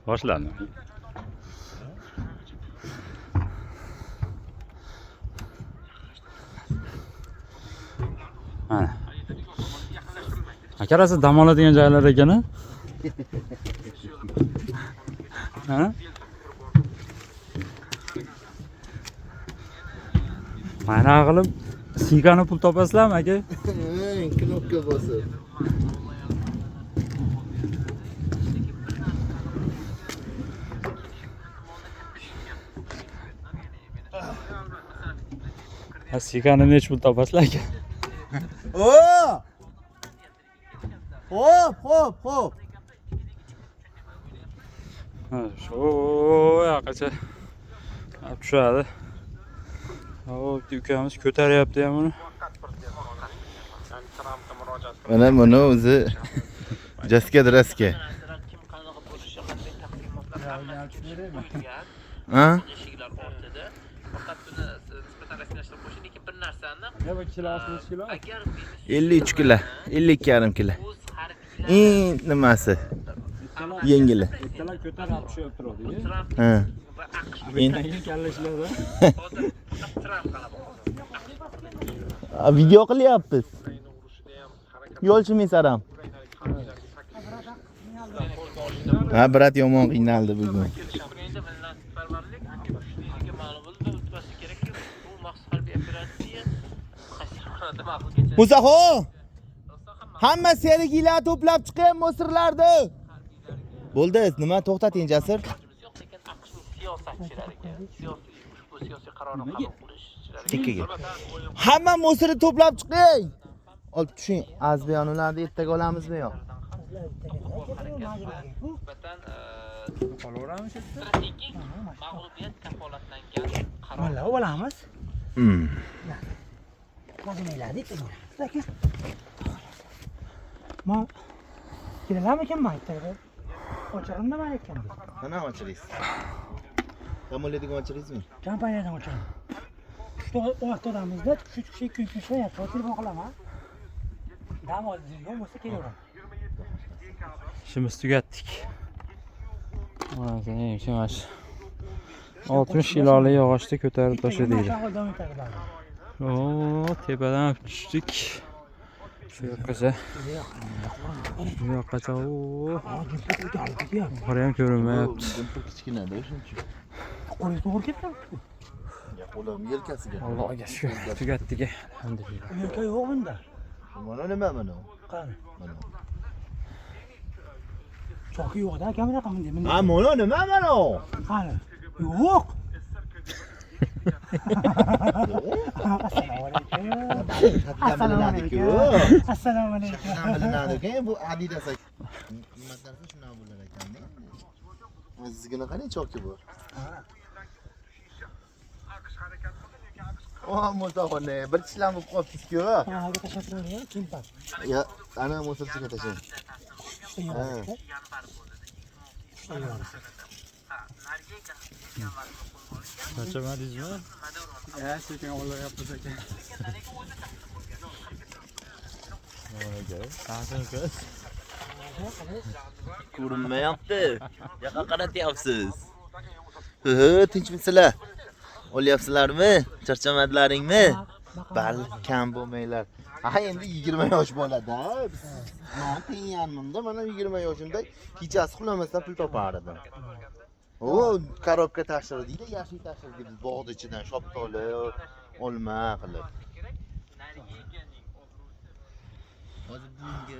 Boshlandi. Mana. Akalasi dam oladigan joylar ekan-a? Ha? Mana qilib sigani pul topasizlarmi aka? Knopka bosib. Sigani nech pul topasizlar aka? Hop. Ha, shu yoqqacha olib tushadi. Hop, ukamiz ko'taryapti ham buni. Mana buni o'zi jaska-draska. Ha? Faqat buni nisbatan rasmiylashtirib qo'yishing, lekin bir narsani Ya bu kilo 60 kilo. agar 53 kilo, 52,5 kilo. o'z harbiylar Nimasi? Yengili. Ikkala ko'tarib tushib turadi. Ha. va AQSh Mendan kallashlarda. hozir faqat Tramp qiladi. Video qilyapmiz. Yo'lchimiz aram. Ha, brat yomon qiynaldi bugun. Endi minnatparvarlik sizga ma'lum bo'ldi, o'tmasi kerakki, bu maxsus harbiy operatsiya qaysi xonada ma'qul kechadi. Musaxo! Hamma seriklar to'plab chiqing Misrlarda. Bo'ldi, nima to'xtating Jasur? Yo'q, lekin AQShning siyosatchilariga, ushbu siyosiy qarorni qabul qilishchilariga Chekkaga. Hamma Misrni to'plab chiqing. Olib tushing. Azbiyonlarni ertaga olamizmi yo'q? nisbatan Qolaveramiz. strategik mag'lubiyat kafolatlangan qaror. Vallahi olamiz. Qazmaylardik aka. Ma kelalarmikan maytda? Ochirimda men ekan. Mana ochirasiz. Kamoladigan ochiringizmi? Kompaniyadan ochirim. Shu vaqtdamizda shu kuyishayapti. Telefon qilaman. Dam oladigan bo'lsa kelaveramiz. İşimiz tügatdik. Mana shu 60 kiloli yog'ochni ko'tarib tashladik. Oo, tepadan tushdik. Shu yoqqacha. Bu yoqqacha. Oo. Yuqori ham ko'rinmayapti. Kichkinada shuncha. Qo'li to'g'ri ketdi. Qo'lim yelkasiga. Allohga shukr. Tugatdik. Alhamdulillah. Yo'q yo'q bunda. Mana nima mana? Qani. Mana. Choki yo'q-da, aka bunaqa menda. Ha, mana nima mana? Qani. Yo'q. Assalomu alaykum. Assalomu alaykum. Bilinadi-ku, bu Adidas qimmatlarsa shuna bo'lar ekanda. O'zizgina qarang choki bor. Oh, Musaxone, bir tishlam bo'lib qolibsiz-ku. Ha, aka tashakkur. Kimpas. Ya, ana Musaxone tashlang. Ha. Kaçamadingizmi? Ya, sekin olyapmiz aka. Qancha? Ko'rinmayapti. Yoqqa qaratyapsiz. Tinchmisizlar? Olyapsizlarmi? Charchamadlaringmi? Balkim bo'lmanglar. Ha, endi 20 yosh bo'ladi. Men tengyanmda, mana 20 yoshimda kechasi uxlamasdan pul topar edim. O, korobka tashirdik, yashil tashirdik biz bog'ning ichidan shoptoli, olma qilib. Hozir bunga